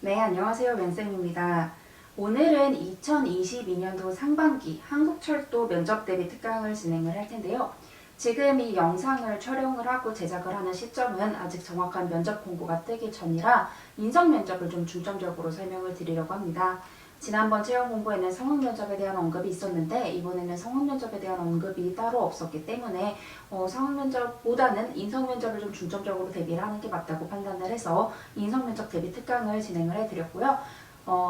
네, 안녕하세요. 면쌤입니다. 오늘은 2022년도 상반기 한국철도 면접 대비 특강을 진행을 할 텐데요. 지금 이 영상을 촬영을 하고 제작을 하는 시점은 아직 정확한 면접 공고가 뜨기 전이라 인성 면접을 좀 중점적으로 설명을 드리려고 합니다. 지난번 채용 공고에는 성악 면접에 대한 언급이 있었는데 이번에는 성악 면접에 대한 언급이 따로 없었기 때문에 성악 면접보다는 인성 면접을 좀 중점적으로 대비를 하는 게 맞다고 판단을 해서 인성 면접 대비 특강을 진행을 해드렸고요.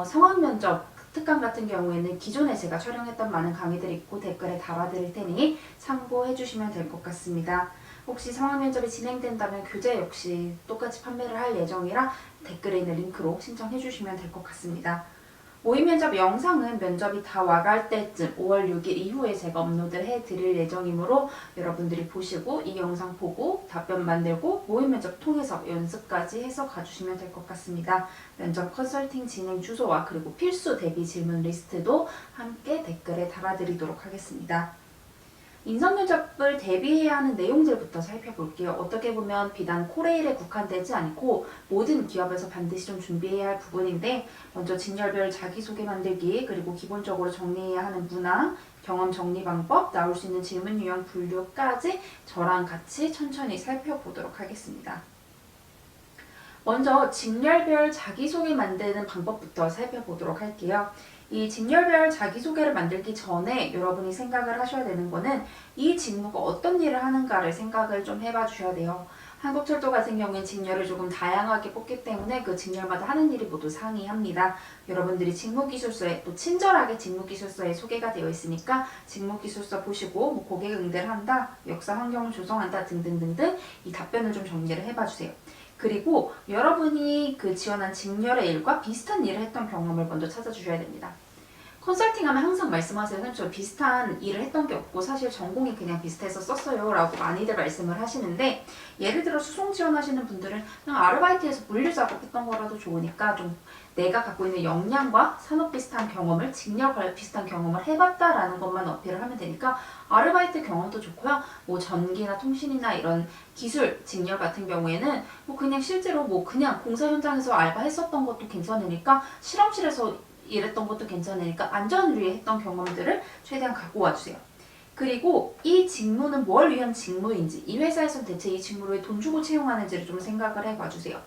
성악 면접 특강 같은 경우에는 기존에 제가 촬영했던 많은 강의들이 있고 댓글에 달아드릴 테니 참고해 주시면 될 것 같습니다. 혹시 성악 면접이 진행된다면 교재 역시 똑같이 판매를 할 예정이라 댓글에 있는 링크로 신청해 주시면 될 것 같습니다. 모의 면접 영상은 면접이 다 와갈 때쯤 5월 6일 이후에 제가 업로드를 해드릴 예정이므로 여러분들이 보시고 이 영상 보고 답변 만들고 모의 면접 통해서 연습까지 해서 가주시면 될 것 같습니다. 면접 컨설팅 진행 주소와 그리고 필수 대비 질문 리스트도 함께 댓글에 달아드리도록 하겠습니다. 인성 면접을 대비해야 하는 내용들부터 살펴볼게요. 어떻게 보면 비단 코레일에 국한되지 않고 모든 기업에서 반드시 좀 준비해야 할 부분인데 먼저 직렬별 자기소개 만들기, 그리고 기본적으로 정리해야 하는 문항, 경험 정리 방법, 나올 수 있는 질문 유형 분류까지 저랑 같이 천천히 살펴보도록 하겠습니다. 먼저 직렬별 자기소개 만드는 방법부터 살펴보도록 할게요. 이 직렬별 자기소개를 만들기 전에 여러분이 생각을 하셔야 되는 거는 이 직무가 어떤 일을 하는가를 생각을 좀 해봐 주셔야 돼요. 한국철도 같은 경우엔 직렬을 조금 다양하게 뽑기 때문에 그 직렬마다 하는 일이 모두 상이합니다. 여러분들이 직무기술서에 또 친절하게 직무기술서에 소개가 되어 있으니까 직무기술서 보시고 뭐 고객 응대를 한다, 역사 환경을 조성한다 등등등등 이 답변을 좀 정리를 해봐 주세요. 그리고 여러분이 그 지원한 직렬의 일과 비슷한 일을 했던 경험을 먼저 찾아주셔야 됩니다. 컨설팅하면 항상 말씀하세요. 선생님 저 비슷한 일을 했던 게 없고 사실 전공이 그냥 비슷해서 썼어요 라고 많이들 말씀을 하시는데, 예를 들어 수송 지원하시는 분들은 그냥 아르바이트에서 물류 작업했던 거라도 좋으니까 좀 내가 갖고 있는 역량과 산업 비슷한 경험을, 직렬 비슷한 경험을 해봤다라는 것만 어필을 하면 되니까 아르바이트 경험도 좋고요. 뭐 전기나 통신이나 이런 기술 직렬 같은 경우에는 뭐 그냥 실제로 뭐 그냥 공사 현장에서 알바했었던 것도 괜찮으니까 실험실에서 일했던 것도 괜찮으니까 안전을 위해 했던 경험들을 최대한 갖고 와주세요. 그리고 이 직무는 뭘 위한 직무인지, 이 회사에서는 대체 이 직무를 왜 돈 주고 채용하는지를 좀 생각을 해봐주세요.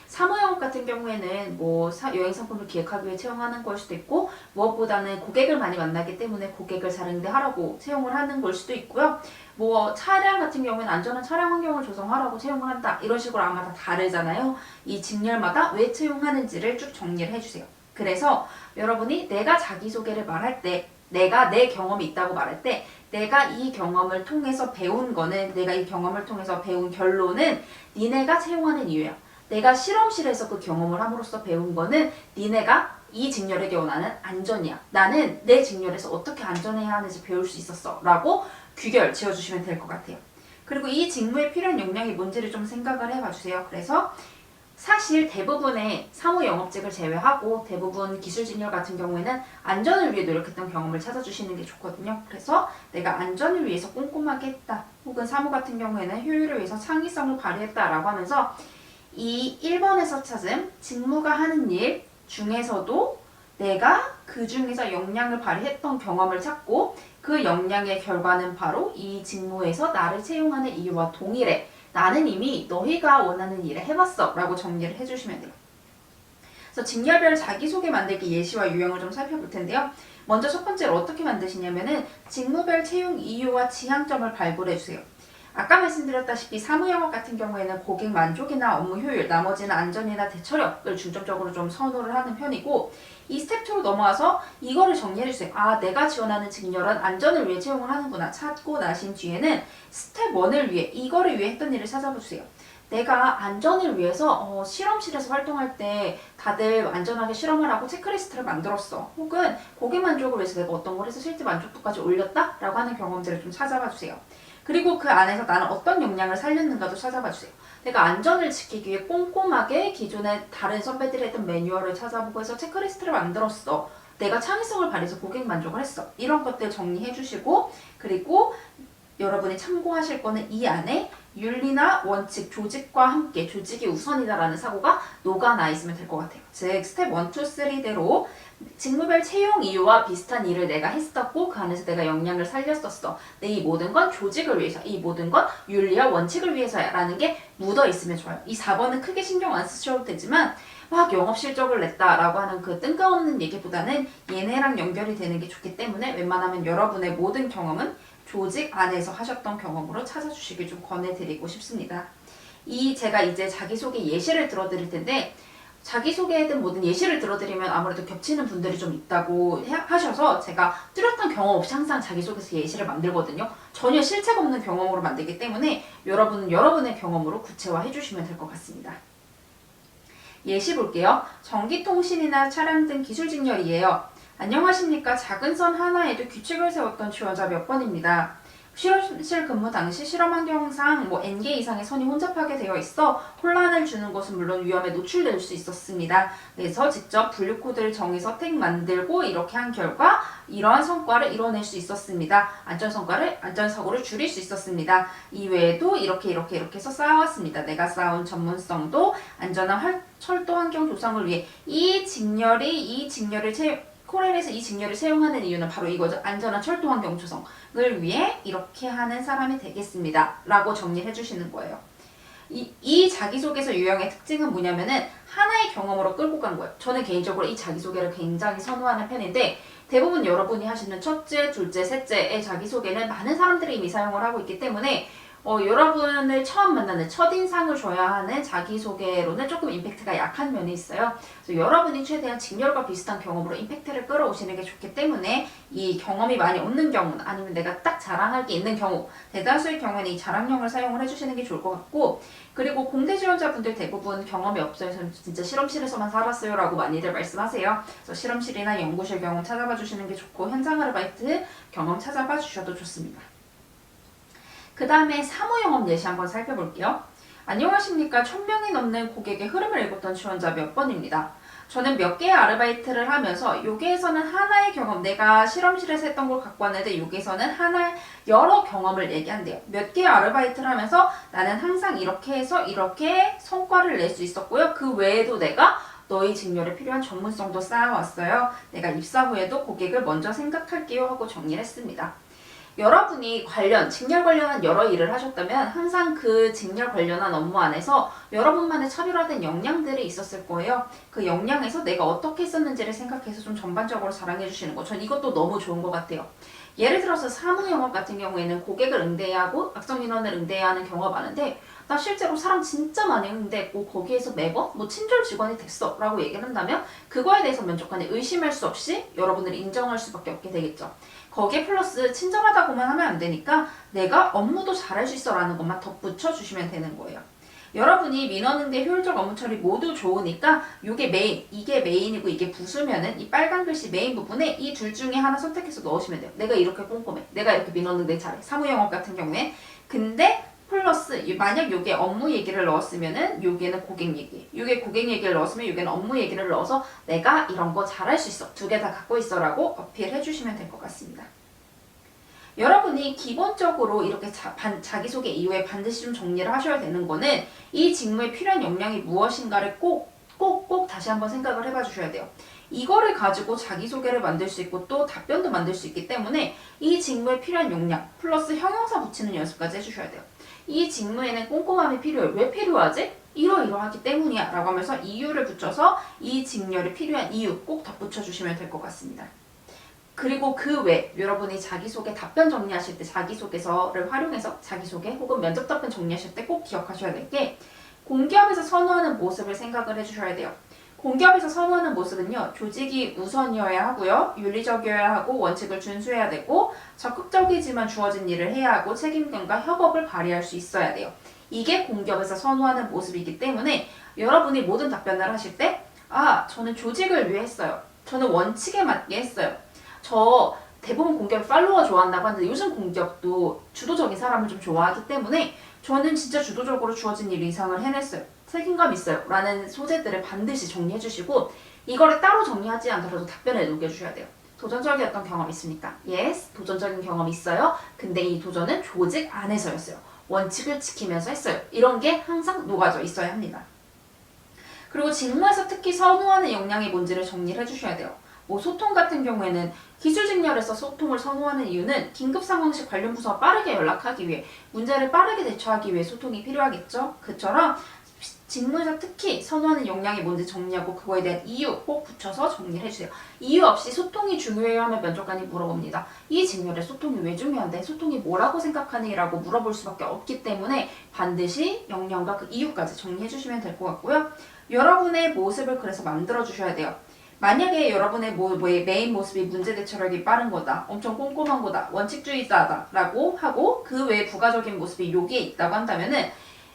사무영업 같은 경우에는 뭐 여행상품을 기획하기 위해 채용하는 걸 수도 있고, 무엇보다는 고객을 많이 만나기 때문에 고객을 잘 응대하라고 채용을 하는 걸 수도 있고요. 뭐 차량 같은 경우에는 안전한 차량 환경을 조성하라고 채용을 한다, 이런 식으로 아마 다 다르잖아요. 이 직렬마다 왜 채용하는지를 쭉 정리를 해주세요. 그래서 여러분이 내가 자기소개를 말할 때, 내가 내 경험이 있다고 말할 때, 내가 이 경험을 통해서 배운 거는, 내가 이 경험을 통해서 배운 결론은 니네가 채용하는 이유야. 내가 실험실에서 그 경험을 함으로써 배운 거는 니네가 이 직렬에게 원하는 안전이야. 나는 내 직렬에서 어떻게 안전해야 하는지 배울 수 있었어 라고 귀결 지어주시면 될 것 같아요. 그리고 이 직무에 필요한 역량이 뭔지를 좀 생각을 해봐주세요. 그래서 사실 대부분의 사무 영업직을 제외하고 대부분 기술 직렬 같은 경우에는 안전을 위해 노력했던 경험을 찾아주시는 게 좋거든요. 그래서 내가 안전을 위해서 꼼꼼하게 했다, 혹은 사무 같은 경우에는 효율을 위해서 창의성을 발휘했다라고 하면서 이 1번에서 찾은 직무가 하는 일 중에서도 내가 그 중에서 역량을 발휘했던 경험을 찾고, 그 역량의 결과는 바로 이 직무에서 나를 채용하는 이유와 동일해. 나는 이미 너희가 원하는 일을 해봤어 라고 정리를 해주시면 돼요. 그래서 직렬별 자기소개 만들기 예시와 유형을 좀 살펴볼 텐데요. 먼저 첫 번째로 어떻게 만드시냐면은 직무별 채용 이유와 지향점을 발굴해주세요. 아까 말씀드렸다시피 사무영업 같은 경우에는 고객 만족이나 업무 효율, 나머지는 안전이나 대처력을 중점적으로 좀 선호를 하는 편이고, 이 스텝 2로 넘어와서 이거를 정리해주세요. 아, 내가 지원하는 직렬은 안전을 위해 채용을 하는구나 찾고 나신 뒤에는 스텝 1을 위해, 이거를 위해 했던 일을 찾아보세요. 내가 안전을 위해서 실험실에서 활동할 때 다들 안전하게 실험을 하고 체크리스트를 만들었어. 혹은 고객 만족을 위해서 내가 어떤 걸 해서 실제 만족도까지 올렸다? 라고 하는 경험들을 좀 찾아봐 주세요. 그리고 그 안에서 나는 어떤 역량을 살렸는가도 찾아봐 주세요. 내가 안전을 지키기 위해 꼼꼼하게 기존에 다른 선배들이 했던 매뉴얼을 찾아보고 해서 체크리스트를 만들었어. 내가 창의성을 발휘해서 고객 만족을 했어. 이런 것들 정리해 주시고, 그리고 여러분이 참고하실 거는 이 안에 윤리나 원칙, 조직과 함께 조직이 우선이다라는 사고가 녹아나 있으면 될 것 같아요. 즉 스텝 1, 2, 3대로 직무별 채용 이유와 비슷한 일을 내가 했었고 그 안에서 내가 역량을 살렸었어. 내 이 모든 건 조직을 위해서, 이 모든 건 윤리와 원칙을 위해서야 라는 게 묻어 있으면 좋아요. 이 4번은 크게 신경 안 쓰셔도 되지만 막 영업 실적을 냈다라고 하는 그 뜬금없는 얘기보다는 얘네랑 연결이 되는 게 좋기 때문에 웬만하면 여러분의 모든 경험은 조직 안에서 하셨던 경험으로 찾아주시길 좀 권해드리고 싶습니다. 제가 이제 자기소개 예시를 들어드릴 텐데 자기소개에 대한 모든 예시를 들어드리면 아무래도 겹치는 분들이 좀 있다고 하셔서 제가 뚜렷한 경험 없이 항상 자기소개서 예시를 만들거든요. 전혀 실체가 없는 경험으로 만들기 때문에 여러분은 여러분의 경험으로 구체화해 주시면 될 것 같습니다. 예시 볼게요. 전기통신이나 차량 등 기술직렬이에요. 안녕하십니까. 작은 선 하나에도 규칙을 세웠던 지원자 몇 번입니다. 실험실 근무 당시 실험 환경상 N개 이상의 선이 혼잡하게 되어 있어 혼란을 주는 것은 물론 위험에 노출될 수 있었습니다. 그래서 직접 분류코드를 정해서 택 만들고 이렇게 한 결과 이러한 성과를 이뤄낼 수 있었습니다. 안전사고를 줄일 수 있었습니다. 이외에도 이렇게 해서 쌓아왔습니다. 내가 쌓아온 전문성도 안전한 철도 환경 조성을 위해 코렐에서 이 직렬을 채용하는 이유는 바로 이거죠. 안전한 철도 환경 조성을 위해 이렇게 하는 사람이 되겠습니다. 라고 정리를 해주시는 거예요. 이 자기소개서 유형의 특징은 뭐냐면은 하나의 경험으로 끌고 간 거예요. 저는 개인적으로 이 자기소개를 굉장히 선호하는 편인데 대부분 여러분이 하시는 첫째, 둘째, 셋째의 자기소개는 많은 사람들이 이미 사용을 하고 있기 때문에 여러분을 처음 만나는 첫인상을 줘야 하는 자기소개로는 조금 임팩트가 약한 면이 있어요. 그래서 여러분이 최대한 직렬과 비슷한 경험으로 임팩트를 끌어오시는 게 좋기 때문에 이 경험이 많이 없는 경우는 아니면 내가 딱 자랑할 게 있는 경우 대다수의 경우는 이 자랑형을 사용을 해주시는 게 좋을 것 같고 그리고 공대 지원자분들 대부분 경험이 없어요. 저는 진짜 실험실에서만 살았어요 라고 많이들 말씀하세요. 그래서 실험실이나 연구실 경험 찾아봐 주시는 게 좋고 현장 아르바이트 경험 찾아봐 주셔도 좋습니다. 그 다음에 사무영업 예시 한번 살펴볼게요. 안녕하십니까. 1000명이 넘는 고객의 흐름을 읽었던 지원자 몇 번입니다. 저는 몇 개의 아르바이트를 하면서 여기에서는 하나의 경험, 내가 실험실에서 했던 걸 갖고 왔는데 여기에서는 여러 경험을 얘기한대요. 몇 개의 아르바이트를 하면서 나는 항상 이렇게 해서 이렇게 성과를 낼 수 있었고요. 그 외에도 내가 너희 직렬에 필요한 전문성도 쌓아왔어요. 내가 입사 후에도 고객을 먼저 생각할게요 하고 정리를 했습니다. 여러분이 직렬 관련한 여러 일을 하셨다면 항상 그 직렬 관련한 업무 안에서 여러분만의 차별화된 역량들이 있었을 거예요. 그 역량에서 내가 어떻게 했었는지를 생각해서 좀 전반적으로 자랑해 주시는 거. 전 이것도 너무 좋은 것 같아요. 예를 들어서 사무영업 같은 경우에는 고객을 응대해야 하고 악성인원을 응대해야 하는 경우가 많은데 나 실제로 사람 진짜 많이 응대했고 거기에서 매번 친절 직원이 됐어 라고 얘기를 한다면 그거에 대해서 만족하니 의심할 수 없이 여러분을 인정할 수밖에 없게 되겠죠. 거기에 플러스 친절하다고만 하면 안 되니까 내가 업무도 잘할 수 있어 라는 것만 덧붙여 주시면 되는 거예요. 여러분이 민원응대 효율적 업무 처리 모두 좋으니까 이게 메인이고 이게 부수면은 이 빨간 글씨 메인 부분에 이 둘 중에 하나 선택해서 넣으시면 돼요. 내가 이렇게 꼼꼼해. 내가 이렇게 민원응대 잘해. 사무영업 같은 경우에. 근데 플러스 만약 요게 업무 얘기를 넣었으면은 요게는 고객 얘기, 요게 고객 얘기를 넣었으면 요게는 업무 얘기를 넣어서 내가 이런 거 잘할 수 있어. 두 개 다 갖고 있어 라고 어필해 주시면 될 것 같습니다. 여러분이 기본적으로 이렇게 자기소개 이후에 반드시 좀 정리를 하셔야 되는 거는 이 직무에 필요한 역량이 무엇인가를 꼭 다시 한번 생각을 해봐 주셔야 돼요. 이거를 가지고 자기소개를 만들 수 있고 또 답변도 만들 수 있기 때문에 이 직무에 필요한 역량 플러스 형용사 붙이는 연습까지 해주셔야 돼요. 이 직무에는 꼼꼼함이 필요해. 왜 필요하지? 이러이러하기 때문이야 라고 하면서 이유를 붙여서 이 직렬이 필요한 이유 꼭 덧붙여 주시면 될 것 같습니다. 그리고 그 외 여러분이 자기소개 답변 정리하실 때 자기소개서를 활용해서 자기소개 혹은 면접 답변 정리하실 때 꼭 기억하셔야 될 게 공기업에서 선호하는 모습을 생각을 해주셔야 돼요. 공기업에서 선호하는 모습은요. 조직이 우선이어야 하고요. 윤리적이어야 하고 원칙을 준수해야 되고 적극적이지만 주어진 일을 해야 하고 책임감과 협업을 발휘할 수 있어야 돼요. 이게 공기업에서 선호하는 모습이기 때문에 여러분이 모든 답변을 하실 때 저는 조직을 위해 했어요. 저는 원칙에 맞게 했어요. 저 대부분 공기업 팔로워 좋아한다고 하는데 요즘 공기업도 주도적인 사람을 좀 좋아하기 때문에 저는 진짜 주도적으로 주어진 일 이상을 해냈어요. 책임감 있어요. 라는 소재들을 반드시 정리해 주시고 이거를 따로 정리하지 않더라도 답변에 녹여주셔야 돼요. 도전적이었던 경험 있습니까? Yes, 도전적인 경험 있어요. 근데 이 도전은 조직 안에서였어요. 원칙을 지키면서 했어요. 이런 게 항상 녹아져 있어야 합니다. 그리고 직무에서 특히 선호하는 역량이 뭔지를 정리를 해주셔야 돼요. 뭐 소통 같은 경우에는 기술직렬에서 소통을 선호하는 이유는 긴급 상황 시 관련 부서와 빠르게 연락하기 위해 문제를 빠르게 대처하기 위해 소통이 필요하겠죠. 그처럼 직무에서 특히 선호하는 역량이 뭔지 정리하고 그거에 대한 이유 꼭 붙여서 정리를 해주세요. 이유 없이 소통이 중요해요 하면 면접관이 물어봅니다. 이 직렬에 소통이 왜 중요한데? 소통이 뭐라고 생각하니? 라고 물어볼 수밖에 없기 때문에 반드시 역량과 그 이유까지 정리해 주시면 될 것 같고요. 여러분의 모습을 그래서 만들어 주셔야 돼요. 만약에 여러분의 메인 모습이 문제 대처력이 빠른 거다, 엄청 꼼꼼한 거다, 원칙주의자다 라고 하고 그 외에 부가적인 모습이 여기에 있다고 한다면은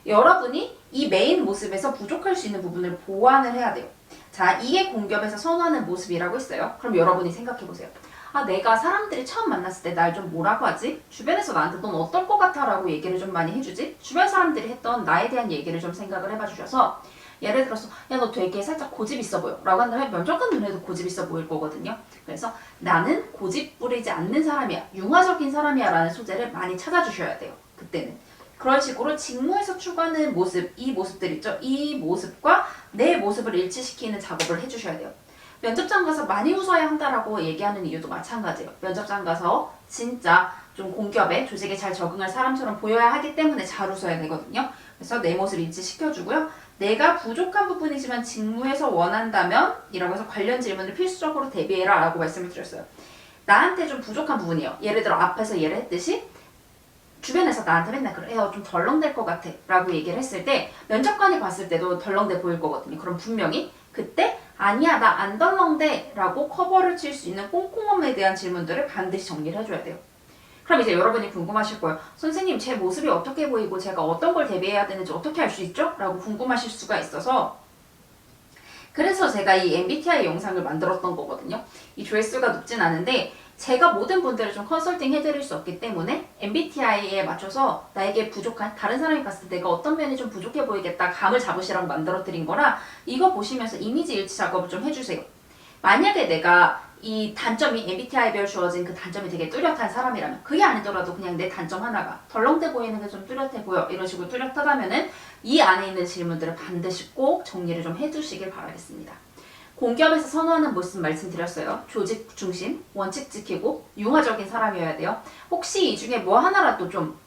여러분이 이 메인 모습에서 부족할 수 있는 부분을 보완을 해야 돼요. 자, 이게 공기업에서 선호하는 모습이라고 했어요. 그럼 여러분이 생각해보세요. 아, 내가 사람들이 처음 만났을 때 날 좀 뭐라고 하지? 주변에서 나한테 넌 어떨 것 같아? 라고 얘기를 좀 많이 해주지? 주변 사람들이 했던 나에 대한 얘기를 좀 생각을 해봐 주셔서 예를 들어서 야, 너 되게 살짝 고집 있어 보여 라고 한다면 면접관 눈에도 고집 있어 보일 거거든요. 그래서 나는 고집 부리지 않는 사람이야, 융화적인 사람이야 라는 소재를 많이 찾아주셔야 돼요. 그때는 그런 식으로 직무에서 추구하는 모습, 이 모습들 있죠? 이 모습과 내 모습을 일치시키는 작업을 해주셔야 돼요. 면접장 가서 많이 웃어야 한다라고 얘기하는 이유도 마찬가지예요. 면접장 가서 진짜 좀 공기업에 조직에 잘 적응할 사람처럼 보여야 하기 때문에 잘 웃어야 되거든요. 그래서 내 모습을 일치시켜주고요. 내가 부족한 부분이지만 직무에서 원한다면 이라고 해서 관련 질문을 필수적으로 대비해라 라고 말씀을 드렸어요. 나한테 좀 부족한 부분이에요. 예를 들어 앞에서 예를 했듯이 주변에서 나한테 맨날 그래, 좀 덜렁댈 것 같아 라고 얘기를 했을 때 면접관이 봤을 때도 덜렁대 보일 거거든요. 그럼 분명히 그때 아니야 나 안 덜렁대 라고 커버를 칠 수 있는 꼼꼼함에 대한 질문들을 반드시 정리를 해줘야 돼요. 그럼 이제 여러분이 궁금하실 거예요. 선생님 제 모습이 어떻게 보이고 제가 어떤 걸 대비해야 되는지 어떻게 알 수 있죠? 라고 궁금하실 수가 있어서 그래서 제가 이 MBTI 영상을 만들었던 거거든요. 이 조회수가 높진 않은데 제가 모든 분들을 좀 컨설팅 해드릴 수 없기 때문에 MBTI에 맞춰서 나에게 부족한, 다른 사람이 봤을 때 내가 어떤 면이 좀 부족해 보이겠다 감을 잡으시라고 만들어 드린 거라 이거 보시면서 이미지 일치 작업을 좀 해주세요. 만약에 내가 이 단점이 MBTI별 주어진 그 단점이 되게 뚜렷한 사람이라면 그게 아니더라도 그냥 내 단점 하나가 덜렁대 보이는 게 좀 뚜렷해 보여 이런 식으로 뚜렷하다면은 이 안에 있는 질문들을 반드시 꼭 정리를 좀 해두시길 바라겠습니다. 공기업에서 선호하는 모습 말씀드렸어요. 조직 중심, 원칙 지키고 융화적인 사람이어야 돼요. 혹시 이 중에 뭐 하나라도 좀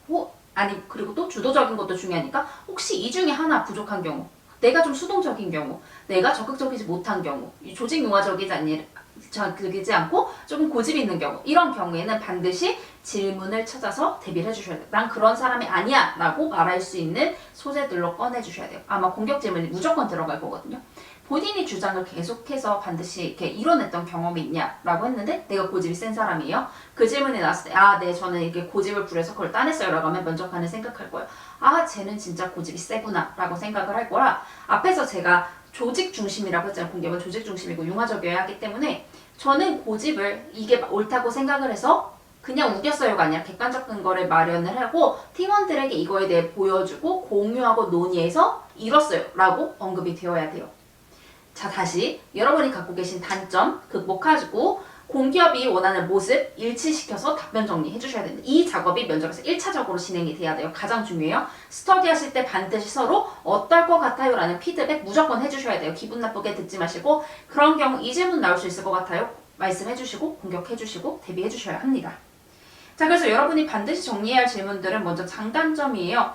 그리고 또 주도적인 것도 중요하니까 혹시 이 중에 하나 부족한 경우, 내가 좀 수동적인 경우, 내가 적극적이지 못한 경우, 조직 융화적이지 않고 조금 고집이 있는 경우, 이런 경우에는 반드시 질문을 찾아서 대비를 해주셔야 돼요. 난 그런 사람이 아니야 라고 말할 수 있는 소재들로 꺼내주셔야 돼요. 아마 공격 질문이 무조건 들어갈 거거든요. 본인이 주장을 계속해서 반드시 이렇게 이뤄냈던 경험이 있냐라고 했는데 내가 고집이 센 사람이에요. 그 질문이 나왔을 때 네 저는 이렇게 고집을 부려서 그걸 따냈어요 라고 하면 면접관은 생각할 거예요. 쟤는 진짜 고집이 세구나 라고 생각을 할 거라 앞에서 제가 조직 중심이라고 했잖아요. 공기업은 조직 중심이고 융화적이어야 하기 때문에 저는 고집을 이게 옳다고 생각을 해서 그냥 우겼어요가 아니라 객관적 근거를 마련을 하고 팀원들에게 이거에 대해 보여주고 공유하고 논의해서 이뤘어요 라고 언급이 되어야 돼요. 자, 다시 여러분이 갖고 계신 단점 극복하시고 공기업이 원하는 모습 일치시켜서 답변 정리해 주셔야 됩니다. 이 작업이 면접에서 1차적으로 진행이 돼야 돼요. 가장 중요해요. 스터디 하실 때 반드시 서로 어떨 것 같아요? 라는 피드백 무조건 해주셔야 돼요. 기분 나쁘게 듣지 마시고 그런 경우 이 질문 나올 수 있을 것 같아요. 말씀해 주시고 공격해 주시고 대비해 주셔야 합니다. 자, 그래서 여러분이 반드시 정리해야 할 질문들은 먼저 장단점이에요.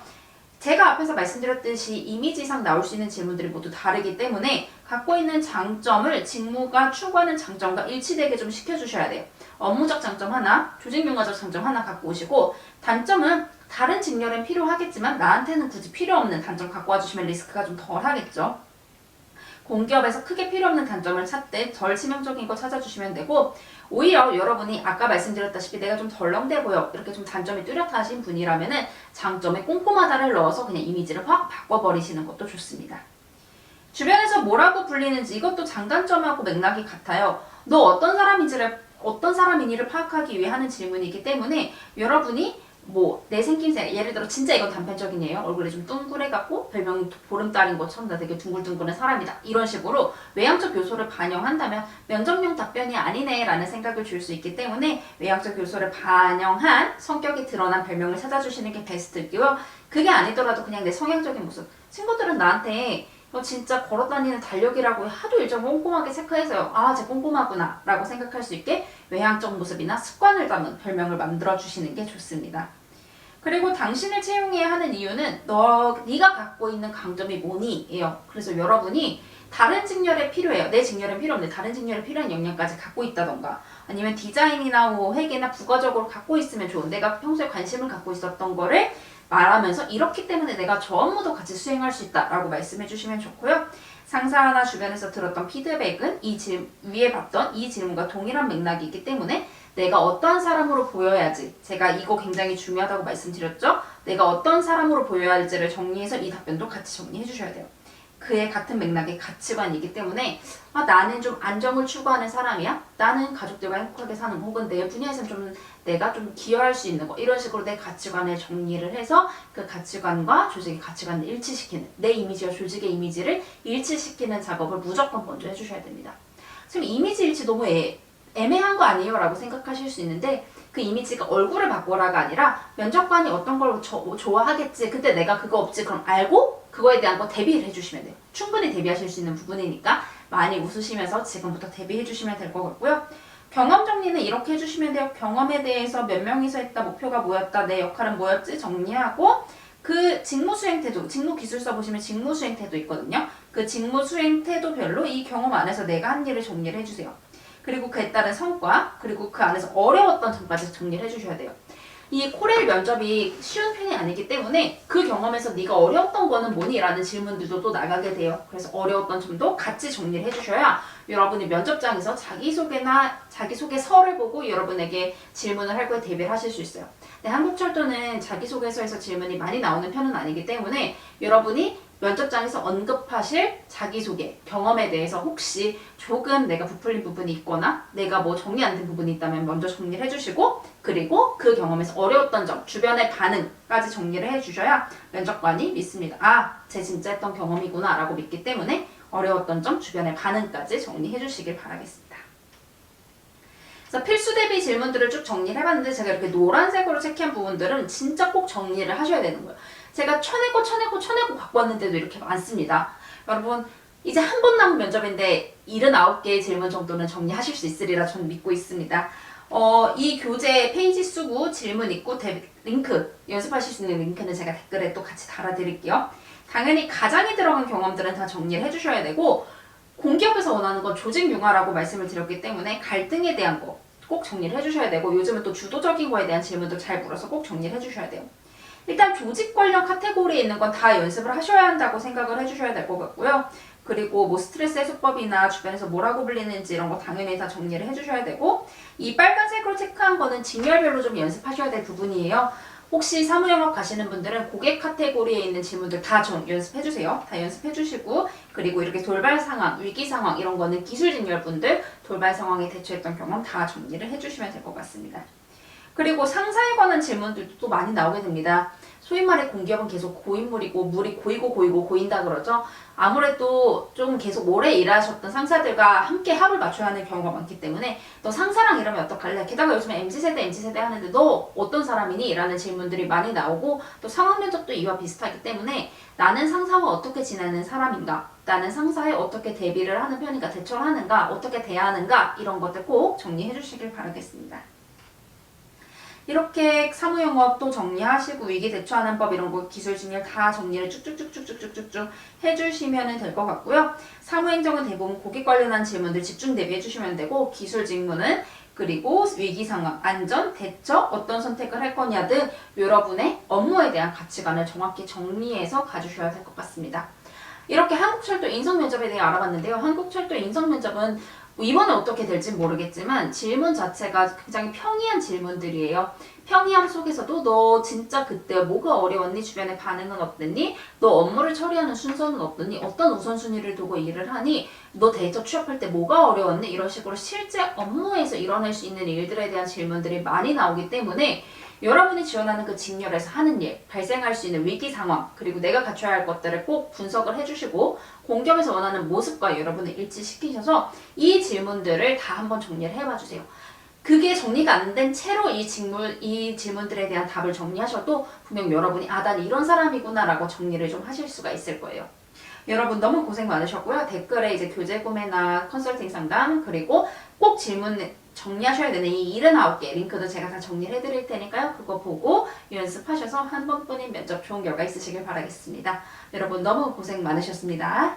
제가 앞에서 말씀드렸듯이 이미지상 나올 수 있는 질문들이 모두 다르기 때문에 갖고 있는 장점을 직무가 추구하는 장점과 일치되게 좀 시켜주셔야 돼요. 업무적 장점 하나, 조직융화적 장점 하나 갖고 오시고 단점은 다른 직렬엔 필요하겠지만 나한테는 굳이 필요 없는 단점 갖고 와주시면 리스크가 좀 덜 하겠죠. 공기업에서 크게 필요 없는 단점을 찾되 덜 치명적인 거 찾아주시면 되고 오히려 여러분이 아까 말씀드렸다시피 내가 좀 덜렁대 보여 이렇게 좀 단점이 뚜렷하신 분이라면은 장점에 꼼꼼하다를 넣어서 그냥 이미지를 확 바꿔버리시는 것도 좋습니다. 주변에서 뭐라고 불리는지 이것도 장단점하고 맥락이 같아요. 너 어떤 사람이니를 파악하기 위해 하는 질문이기 때문에 여러분이 뭐 내 생김새 예를 들어 진짜 이건 단편적인 예요. 얼굴이 좀 둥그레갖고 별명이 보름달인 것처럼 나 되게 둥글둥글한 사람이다. 이런 식으로 외향적 요소를 반영한다면 면접용 답변이 아니네 라는 생각을 줄 수 있기 때문에 외향적 요소를 반영한 성격이 드러난 별명을 찾아주시는 게 베스트고요. 그게 아니더라도 그냥 내 성향적인 모습. 친구들은 나한테 진짜 걸어다니는 달력이라고 하도 일정 꼼꼼하게 체크해서요. 아, 쟤 꼼꼼하구나 라고 생각할 수 있게 외향적 모습이나 습관을 담은 별명을 만들어주시는 게 좋습니다. 그리고 당신을 채용해야 하는 이유는 네가 갖고 있는 강점이 뭐니? 예요. 그래서 여러분이 다른 직렬에 필요해요. 내 직렬은 필요 없는데 다른 직렬에 필요한 역량까지 갖고 있다던가 아니면 디자인이나 뭐 회계나 부가적으로 갖고 있으면 좋은 내가 평소에 관심을 갖고 있었던 거를 말하면서 이렇기 때문에 내가 저 업무도 같이 수행할 수 있다라고 말씀해 주시면 좋고요. 상사나 주변에서 들었던 피드백은 위에 봤던 이 질문과 동일한 맥락이 있기 때문에 내가 어떠한 사람으로 보여야지 제가 이거 굉장히 중요하다고 말씀드렸죠. 내가 어떤 사람으로 보여야 할지를 정리해서 이 답변도 같이 정리해 주셔야 돼요. 그의 같은 맥락의 가치관이기 때문에 나는 좀 안정을 추구하는 사람이야. 나는 가족들과 행복하게 사는 거 혹은 내 분야에서 좀 내가 좀 기여할 수 있는 거 이런 식으로 내 가치관을 정리를 해서 그 가치관과 조직의 가치관을 일치시키는 내 이미지와 조직의 이미지를 일치시키는 작업을 무조건 먼저 해주셔야 됩니다. 지금 이미지 일치 너무 애매한 거 아니에요? 라고 생각하실 수 있는데 그 이미지가 얼굴을 바꿔라가 아니라 면접관이 어떤 걸 좋아하겠지 근데 내가 그거 없지 그럼 알고 그거에 대한 거 대비를 해주시면 돼요. 충분히 대비하실 수 있는 부분이니까 많이 웃으시면서 지금부터 대비해 주시면 될 것 같고요. 경험 정리는 이렇게 해주시면 돼요. 경험에 대해서 몇 명이서 했다, 목표가 뭐였다, 내 역할은 뭐였지 정리하고 그 직무 수행 태도, 직무 기술서 보시면 직무 수행 태도 있거든요. 그 직무 수행 태도별로 이 경험 안에서 내가 한 일을 정리를 해주세요. 그리고 그에 따른 성과, 그리고 그 안에서 어려웠던 점까지 정리를 해주셔야 돼요. 이 코레일 면접이 쉬운 편이 아니기 때문에 그 경험에서 네가 어려웠던 거는 뭐니? 라는 질문들도 또 나가게 돼요. 그래서 어려웠던 점도 같이 정리를 해주셔야 여러분이 면접장에서 자기소개나 자기소개서를 보고 여러분에게 질문을 할 거에 대비를 하실 수 있어요. 근데 한국철도는 자기소개서에서 질문이 많이 나오는 편은 아니기 때문에 여러분이 면접장에서 언급하실 자기소개, 경험에 대해서 혹시 조금 내가 부풀린 부분이 있거나 내가 뭐 정리 안 된 부분이 있다면 먼저 정리를 해주시고 그리고 그 경험에서 어려웠던 점, 주변의 반응까지 정리를 해주셔야 면접관이 믿습니다. 아, 쟤 진짜 했던 경험이구나 라고 믿기 때문에 어려웠던 점, 주변의 반응까지 정리해 주시길 바라겠습니다. 그래서 필수 대비 질문들을 쭉 정리를 해봤는데 제가 이렇게 노란색으로 체크한 부분들은 진짜 꼭 정리를 하셔야 되는 거예요. 제가 쳐내고 갖고 왔는데도 이렇게 많습니다. 여러분 이제 한 번 남은 면접인데 79개의 질문 정도는 정리하실 수 있으리라 저는 믿고 있습니다. 이 교재 페이지 쓰고 질문 있고 링크 연습하실 수 있는 링크는 제가 댓글에 또 같이 달아드릴게요. 당연히 가장이 들어간 경험들은 다 정리를 해주셔야 되고 공기업에서 원하는 건 조직 융화라고 말씀을 드렸기 때문에 갈등에 대한 거 꼭 정리를 해주셔야 되고 요즘은 또 주도적인 거에 대한 질문도 잘 물어서 꼭 정리를 해주셔야 돼요. 일단 조직 관련 카테고리에 있는 건 다 연습을 하셔야 한다고 생각을 해주셔야 될 것 같고요. 그리고 뭐 스트레스 해소법이나 주변에서 뭐라고 불리는지 이런 거 당연히 다 정리를 해주셔야 되고 이 빨간색으로 체크한 거는 직렬별로 좀 연습하셔야 될 부분이에요. 혹시 사무영업 가시는 분들은 고객 카테고리에 있는 질문들 다 연습해주세요. 다 연습해주시고 그리고 이렇게 돌발 상황, 위기 상황 이런 거는 기술 직렬 분들 돌발 상황에 대처했던 경험 다 정리를 해주시면 될 것 같습니다. 그리고 상사에 관한 질문들도 또 많이 나오게 됩니다. 소위 말해 공기업은 계속 고인물이고 물이 고이고 고인다 그러죠. 아무래도 좀 계속 오래 일하셨던 상사들과 함께 합을 맞춰야 하는 경우가 많기 때문에 너 상사랑 일하면 어떡할래? 게다가 요즘에 MZ세대 하는데 너 어떤 사람이니? 라는 질문들이 많이 나오고 또 상황 면접도 이와 비슷하기 때문에 나는 상사와 어떻게 지내는 사람인가? 나는 상사에 어떻게 대비를 하는 편인가? 대처를 하는가? 어떻게 대하는가? 이런 것들 꼭 정리해 주시길 바라겠습니다. 이렇게 사무영업도 정리하시고 위기 대처하는 법 이런 거 기술 직렬 다 정리를 쭉쭉쭉쭉쭉쭉쭉 해주시면 될 것 같고요. 사무행정은 대부분 고객 관련한 질문들 집중 대비해 주시면 되고 기술 직무는 그리고 위기 상황, 안전, 대처, 어떤 선택을 할 거냐 등 여러분의 업무에 대한 가치관을 정확히 정리해서 가주셔야 될 것 같습니다. 이렇게 한국철도 인성면접에 대해 알아봤는데요. 한국철도 인성면접은 이번에 어떻게 될지 모르겠지만 질문 자체가 굉장히 평이한 질문들이에요. 평이함 속에서도 너 진짜 그때 뭐가 어려웠니? 주변의 반응은 어땠니? 너 업무를 처리하는 순서는 어떠니? 어떤 우선순위를 두고 일을 하니? 너 데이터 취합할 때 뭐가 어려웠니? 이런 식으로 실제 업무에서 일어날 수 있는 일들에 대한 질문들이 많이 나오기 때문에 여러분이 지원하는 그 직렬에서 하는 일, 발생할 수 있는 위기 상황, 그리고 내가 갖춰야 할 것들을 꼭 분석을 해주시고 공점에서 원하는 모습과 여러분을 일치시키셔서 이 질문들을 다 한번 정리를 해봐 주세요. 그게 정리가 안 된 채로 이 질문들에 대한 답을 정리하셔도 분명 여러분이 난 이런 사람이구나 라고 정리를 좀 하실 수가 있을 거예요. 여러분 너무 고생 많으셨고요. 댓글에 이제 교재 구매나 컨설팅 상담 그리고 꼭 질문 정리하셔야 되는 이 79개 링크도 제가 다 정리를 해드릴 테니까요. 그거 보고 연습하셔서 한 번뿐인 면접 좋은 결과 있으시길 바라겠습니다. 여러분 너무 고생 많으셨습니다.